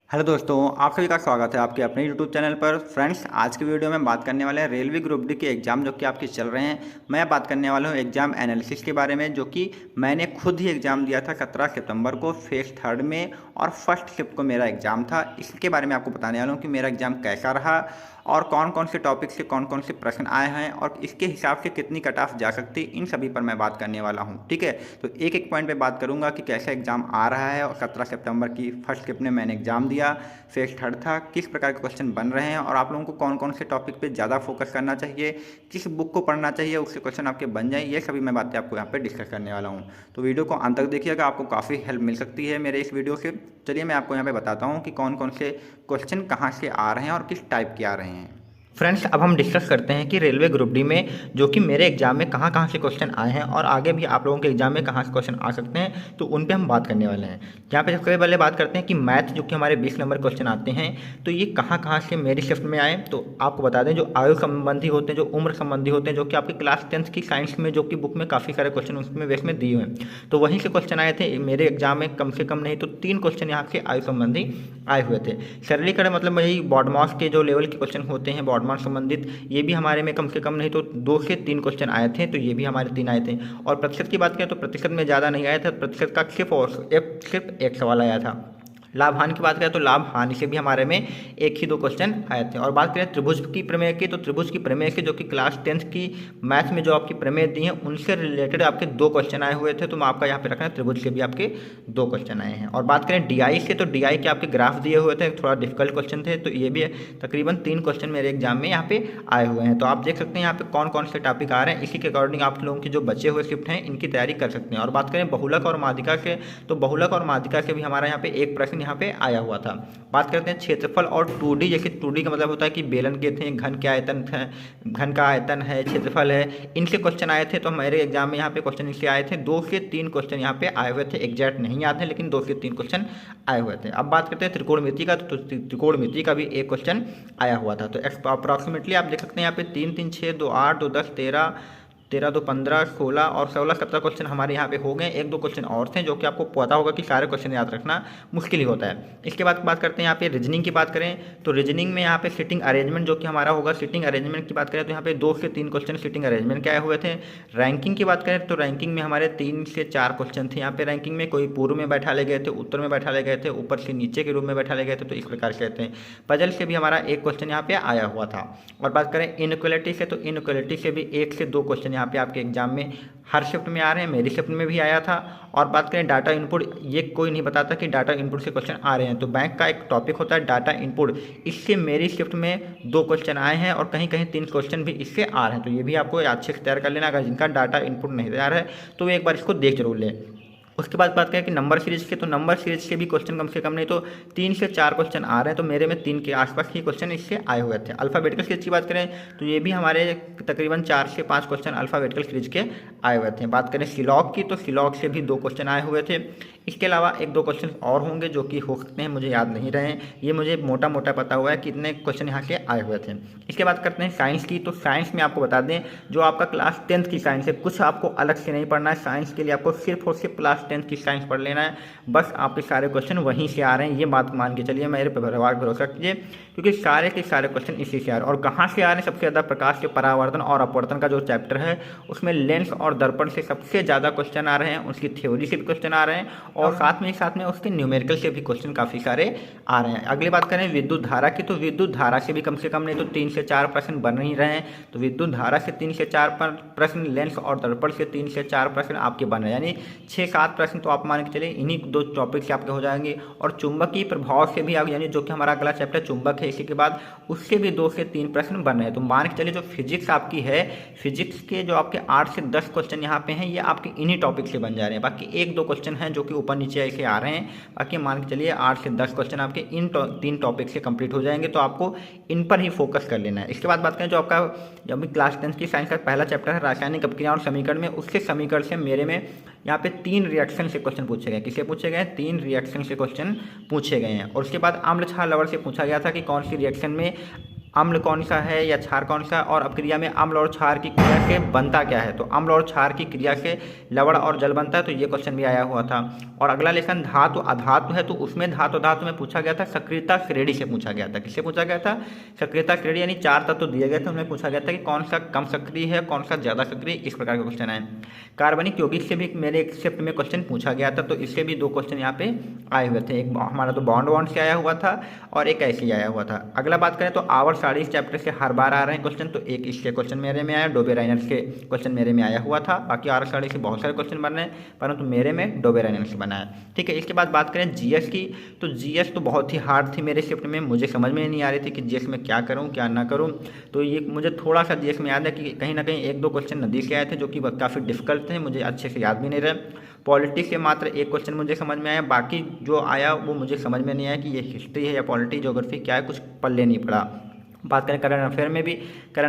Hello दोस्तों, आप सभी का स्वागत है आपके अपने यूट्यूब चैनल पर। फ्रेंड्स, आज की वीडियो में बात करने वाले हैं रेलवे ग्रुप डी के एग्ज़ाम जो कि आपके चल रहे हैं। मैं बात करने वाला हूं एग्ज़ाम एनालिसिस के बारे में, जो कि मैंने खुद ही एग्ज़ाम दिया था 17 सितंबर को फेज़ 3 में, और फर्स्ट शिफ्ट को मेरा एग्ज़ाम था। इसके बारे में आपको बताने वाला हूँ कि मेरा एग्ज़ाम कैसा रहा और कौन कौन से टॉपिक से कौन कौन से प्रश्न आए हैं और इसके हिसाब से कितनी कट ऑफ जा सकती, इन सभी पर मैं बात करने वाला हूँ। ठीक है, तो एक एक पॉइंट पे बात करूँगा कि कैसा एग्ज़ाम आ रहा है। और 17 सितंबर की फर्स्ट शिफ्ट में मैंने एग्ज़ाम दिया, फेज़ 3 था, किस प्रकार के क्वेश्चन बन रहे हैं और आप लोगों को कौन कौन से टॉपिक पे ज़्यादा फोकस करना चाहिए, किस बुक को पढ़ना चाहिए उससे क्वेश्चन आपके बन जाए, ये सभी मैं बातें आपको यहाँ पे डिस्कस करने वाला हूँ। तो वीडियो को अंत तक देखिएगा, आपको काफ़ी हेल्प मिल सकती है मेरे इस वीडियो से। चलिए मैं आपको यहाँ पे बताता हूँ कि कौन कौन से क्वेश्चन कहाँ से आ रहे हैं और किस टाइप के आ रहे हैं। फ्रेंड्स, अब हम डिस्कस करते हैं कि रेलवे ग्रुप डी में जो कि मेरे एग्जाम में कहाँ कहाँ से क्वेश्चन आए हैं और आगे भी आप लोगों के एग्जाम में कहाँ से क्वेश्चन आ सकते हैं, तो उन पे हम बात करने वाले हैं। यहाँ पे सबसे पहले बात करते हैं कि मैथ जो कि हमारे 20 नंबर क्वेश्चन आते हैं, तो ये कहाँ कहाँ से मेरी शिफ्ट में आए। तो आपको बता दें, जो आयु संबंधी होते हैं, जो उम्र संबंधी होते हैं, जो कि आपकी क्लास 10th की साइंस में जो कि बुक में काफ़ी सारे क्वेश्चन उसमें वेस्ट में दिए हुए हैं, तो वहीं से क्वेश्चन आए थे मेरे एग्जाम में। कम से कम नहीं तो 3 क्वेश्चन यहाँ से आयु संबंधी आए हुए थे। सरलीकरण मतलब यही बॉडमास के जो लेवल के क्वेश्चन होते हैं बॉडमास संबंधित, ये भी हमारे में कम से कम नहीं तो 2 से 3 क्वेश्चन आए थे, तो ये भी हमारे 3 आए थे। और प्रतिशत की बात करें तो प्रतिशत में ज़्यादा नहीं आया था, प्रतिशत का सिर्फ एक सवाल आया था। लाभ हानि की बात करें तो लाभ हानि से भी हमारे में एक ही 2 क्वेश्चन आए थे। और बात करें त्रिभुज की प्रमेय की, तो त्रिभुज की प्रमेय से जो कि क्लास 10th की मैथ में जो आपकी प्रमेय दी है उनसे रिलेटेड आपके 2 क्वेश्चन आए हुए थे, तो मैं आपका यहाँ पे रखना है त्रिभुज के भी आपके 2 क्वेश्चन आए हैं। और बात करें डीआई से, तो डीआई के आपके ग्राफ दिए हुए थे, थोड़ा डिफिकल्ट क्वेश्चन थे, तो ये भी तकरीबन 3 क्वेश्चन मेरे एग्जाम में यहाँ पे आए हुए हैं। तो आप देख सकते हैं यहाँ पे कौन कौन से टॉपिक आ रहे हैं, इसी के अकॉर्डिंग आप लोगों के जो बचे हुए शिफ्ट हैं इनकी तैयारी कर सकते हैं। और बात करें बहुलक और माध्यिका से, तो बहुलक और माध्यिका से भी हमारा यहाँ पे एक प्रश्न यहाँ पे आया हुआ था। बात करते हैं क्षेत्रफल और 2D, जैसे 2D का मतलब होता है कि बेलन के थे, घन के आयतन है, घन का आयतन है, क्षेत्रफल है, इनसे क्वेश्चन आए थे। तो हमारे एग्जाम में यहाँ पे क्वेश्चन इससे आए थे, 2 से 3 क्वेश्चन यहाँ पे आए हुए थे, एग्जैक्ट नहीं आते लेकिन 2 से 3 क्वेश्चन आए हुए थे। अब बात करते हैं त्रिकोणमिति का, तो त्रिकोणमिति का भी एक क्वेश्चन आया हुआ था। तो अप्रॉक्सीमेटली आप देख सकते हैं यहाँ पे 3 3 6 2 8 2 10 13 13 2 15 16 और 16 17 क्वेश्चन हमारे यहाँ पे हो गए। 1 2 क्वेश्चन और थे जो कि आपको पता होगा कि सारे क्वेश्चन याद रखना मुश्किल ही होता है। इसके बाद बात करते हैं यहाँ पे रीजनिंग की बात करें, तो रीजनिंग में यहाँ पे सिटिंग अरेंजमेंट जो कि हमारा होगा, सिटिंग अरेंजमेंट की बात करें तो यहाँ पे 2 से 3 क्वेश्चन सिटिंग अरेंजमेंट के आए हुए थे। रैंकिंग की बात करें तो रैंकिंग में हमारे 3 से 4 क्वेश्चन थे यहाँ पे रैंकिंग में, कोई पूर्व में बैठा ले गए थे, उत्तर में बैठा ले गए थे, ऊपर से नीचे के रूप में बैठा ले गए थे, तो इस प्रकार से कहते हैं। पजल से भी हमारा एक क्वेश्चन यहाँ पे आया हुआ था। और बात करें इनइक्वालिटी से, तो इनइक्वालिटी से भी 1 से 2 क्वेश्चन यहाँ पे आपके एग्जाम हर शिफ्ट में आ रहे हैं, मेरी शिफ्ट में भी आया था। और बात करें डाटा इनपुट, ये कोई नहीं बताता कि डाटा इनपुट से क्वेश्चन आ रहे हैं, तो बैंक का एक टॉपिक होता है डाटा इनपुट, इससे मेरी शिफ्ट में 2 क्वेश्चन आए हैं और कहीं कहीं 3 क्वेश्चन भी इससे आ रहे हैं, तो ये भी आपको अच्छे से तैयार कर लेना। अगर जिनका डाटा इनपुट नहीं तैयार है तो एक बार इसको देख जरूर लें। उसके बाद बात करें कि नंबर सीरीज के, तो नंबर सीरीज के भी क्वेश्चन कम से कम नहीं तो 3 से 4 क्वेश्चन आ रहे हैं, तो मेरे में 3 के आसपास ही क्वेश्चन इससे आए हुए थे। अल्फ़ाबेटिकल सीरीज की बात करें तो ये भी हमारे तकरीबन 4 से 5 क्वेश्चन अल्फ़ाबेटिकल सीरीज के आए हुए थे। बात करें सिलॉग की, तो सिलॉग से भी 2 क्वेश्चन आए हुए थे। इसके अलावा 1 2 क्वेश्चन और होंगे जो कि हो सकते हैं, मुझे याद नहीं रहे, ये मुझे मोटा मोटा पता हुआ है कि इतने क्वेश्चन यहाँ से आए हुए थे। इसके बाद करते हैं साइंस की, तो साइंस में आपको बता दें जो आपका क्लास 10th की साइंस है, कुछ आपको अलग से नहीं पढ़ना है। साइंस के लिए आपको सिर्फ और सिर्फ क्लास 10th की साइंस पढ़ लेना है, बस आपके सारे क्वेश्चन वहीं से आ रहे हैं, ये बात मान के चलिए, मेरे पे भरोसा कीजिए, क्योंकि सारे के सारे क्वेश्चन इसी से आ रहे हैं। और कहाँ से आ रहे हैं? सबसे ज़्यादा प्रकाश के परावर्तन और अपवर्तन का जो चैप्टर है उसमें लेंस और दर्पण से सबसे ज़्यादा क्वेश्चन आ रहे हैं, उसकी थ्योरी से भी क्वेश्चन आ रहे हैं और साथ में उसके न्यूमेरिकल से भी क्वेश्चन काफ़ी सारे आ रहे हैं। अगली बात करें विद्युत धारा की, तो विद्युत धारा से भी कम से कम नहीं तो 3 से 4 प्रश्न बन ही रहे हैं, तो विद्युत धारा से 3 से 4 प्रश्न, लेंस और दर्पण से 3 से 4 प्रश्न आपके बन रहे हैं, यानी 6-7 प्रश्न तो आप मान के चलिए इन्हीं 2 टॉपिक से आपके हो जाएंगे। और चुंबकीय प्रभाव से भी आप, यानी जो कि हमारा अगला चैप्टर चुंबक है, इसी के बाद उससे भी 2 से 3 प्रश्न बन रहे हैं। तो मान के चलिए जो फिजिक्स आपकी है, फिजिक्स के जो आपके 8 से 10 क्वेश्चन यहाँ पे हैं, ये आपके इन्हीं टॉपिक से बन जा रहे हैं। बाकी 1-2 क्वेश्चन हैं जो कि ऊपर नीचे ऐसे आ रहे हैं, बाकी मान के चलिए 8 से 10 क्वेश्चन आपके इन 3 टॉपिक से कंप्लीट हो जाएंगे, तो आपको इन पर ही फोकस कर लेना है। इसके बाद बात करें जो आपका जब भी क्लास 10th की साइंस का पहला चैप्टर है रासायनिक अपक्रिया और समीकरण में, उसके समीकरण से मेरे में यहाँ पे 3 रिएक्शन से क्वेश्चन पूछे गए। किसे पूछे गए? 3 रिएक्शन से क्वेश्चन पूछे गए हैं। और उसके बाद अम्ल क्षार लवण से पूछा गया था कि कौन सी रिएक्शन में अम्ल कौन सा है या क्षार कौन सा है, और अपक्रिया में अम्ल और क्षार की क्रिया से बनता क्या है। तो अम्ल और क्षार की क्रिया से लवण और जल बनता है, तो ये क्वेश्चन भी आया हुआ था। और अगला लेसन धातु अधातु है, तो उसमें धातु धातु में पूछा गया था सक्रियता श्रेणी से पूछा गया था। किससे पूछा गया था? सक्रियता श्रेणी, यानी 4 तत्व दिए गए थे, उनमें पूछा गया था कि कौन सा कम सक्रिय है, कौन सा ज़्यादा सक्रिय, इस प्रकार के क्वेश्चन आए। कार्बनिक यौगिक से भी मेरे एक शिफ्ट में क्वेश्चन पूछा गया था, तो इससे भी 2 क्वेश्चन यहाँ पे आए हुए थे। एक हमारा तो बॉन्ड से आया हुआ था और एक ऐसे ही आया हुआ था। अगला बात करें तो आवर्त सारणी चैप्टर से हर बार आ रहे हैं क्वेश्चन, तो एक इससे क्वेश्चन मेरे में आया, डोबे-राइनर के क्वेश्चन मेरे में आया हुआ था। बाकी आवर्त सारणी से बहुत सारे क्वेश्चन बन रहे हैं, परंतु मेरे में डोबे-राइनर से बना है। ठीक है, इसके बाद बात करें जीएस की, तो जीएस तो बहुत ही हार्ड थी मेरे शिफ्ट में, मुझे समझ में नहीं आ रही थी कि जीएस में क्या करूँ क्या ना करूँ। तो ये मुझे थोड़ा सा जीएस में याद है कि कहीं ना कहीं 1-2 क्वेश्चन नदी से आए थे, जो कि काफ़ी डिफिकल्ट थे, मुझे अच्छे से याद भी नहीं रहे। पॉलिटिक्स से मात्र एक क्वेश्चन मुझे समझ में आया, बाकी जो आया वो मुझे समझ में नहीं आया कि ये हिस्ट्री है या पॉलिटी ज्योग्राफी क्या है, कुछ पल्ले नहीं पड़ा। बात करें करंट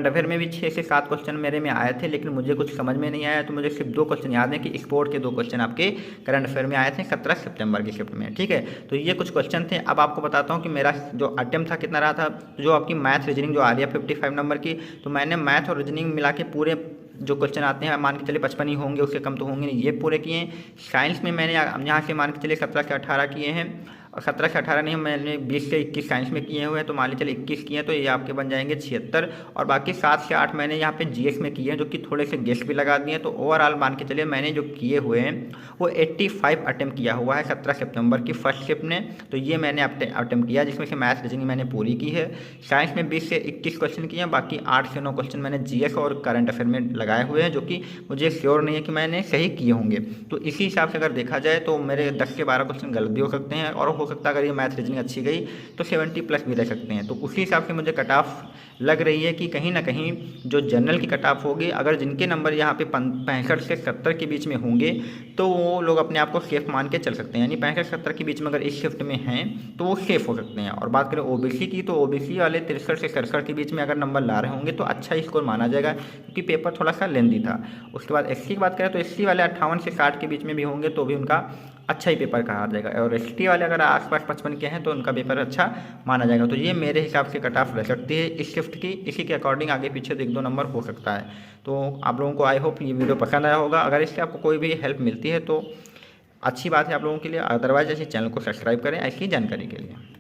अफेयर में भी 6 से 7 क्वेश्चन मेरे में आए थे, लेकिन मुझे कुछ समझ में नहीं आया। तो मुझे सिर्फ 2 क्वेश्चन याद हैं कि स्पोर्ट के 2 क्वेश्चन आपके करंट अफेयर में आए थे 17 सितंबर की शिफ्ट में। ठीक है, तो ये कुछ क्वेश्चन थे। अब आपको बताता हूँ कि मेरा जो अटेम्प्ट था कितना रहा था। जो आपकी मैथ रीजनिंग जो आ रही है 55 नंबर की, तो मैंने मैथ और रीजनिंग मिला के पूरे जो क्वेश्चन आते हैं, मान के चलिए 55 ही होंगे, उससे कम तो होंगे नहीं, ये पूरे किए हैं। साइंस में मैंने यहाँ से मान के चलिए 17 से 18 किए हैं, और 17 से 18 नहीं, मैंने 20 से 21 साइंस में किए हुए हैं, तो मान लीजिए 21 किए हैं, तो ये आपके बन जाएंगे 76। और बाकी 7 से 8 मैंने यहाँ पे जीएस में किए हैं, जो कि थोड़े से गेस भी लगा दिए हैं। तो ओवरऑल मान के चलिए मैंने जो किए हुए हैं वो 85 अटैम्प्ट किया हुआ है 17 सितंबर की फर्स्ट शिफ्ट ने। तो ये मैंने अटैम्प्ट किया, जिसमें से मैथ रीजनिंग मैंने पूरी की है। साइंस में 20 से 21 क्वेश्चन किए हैं, बाकी 8 से 9 क्वेश्चन मैंने जीएस और करंट अफेयर में लगाए हुए हैं, जो कि मुझे श्योर नहीं है कि मैंने सही किए होंगे। तो इसी हिसाब से अगर देखा जाए तो मेरे 10 से 12 क्वेश्चन गलत भी हो सकते हैं, और हो सकता है अगर ये मैथ रीजनिंग अच्छी गई तो 70+ भी रह सकते हैं। तो उसी हिसाब से मुझे कट ऑफ लग रही है कि कहीं ना कहीं जो जनरल की कट ऑफ होगी, अगर जिनके नंबर यहाँ पे 65 से 70 के बीच में होंगे, तो वो लोग अपने आप को सेफ मान के चल सकते हैं। यानी 65-70 के बीच में अगर इस शिफ्ट में हैं तो वो सेफ हो सकते हैं। और बात करें ओबीसी की, तो ओबीसी वाले 63 से 67 के बीच में अगर नंबर ला रहे होंगे तो अच्छा स्कोर माना जाएगा, क्योंकि पेपर थोड़ा सा लेंदी था। उसके बाद एससी की बात करें तो एससी वाले 58 से 60 के बीच में भी होंगे तो भी उनका अच्छा ही पेपर कहा जाएगा। और एसटी वाले अगर आसपास 55 के हैं तो उनका पेपर अच्छा माना जाएगा। तो ये मेरे हिसाब से कट ऑफ रह सकती है इस शिफ्ट की। इसी के अकॉर्डिंग आगे पीछे तो 1-2 नंबर हो सकता है। तो आप लोगों को आई होप ये वीडियो पसंद आया होगा। अगर इससे आपको कोई भी हेल्प मिलती है तो अच्छी बात है आप लोगों के लिए, अदरवाइज ऐसे चैनल को सब्सक्राइब करें ऐसी जानकारी के लिए।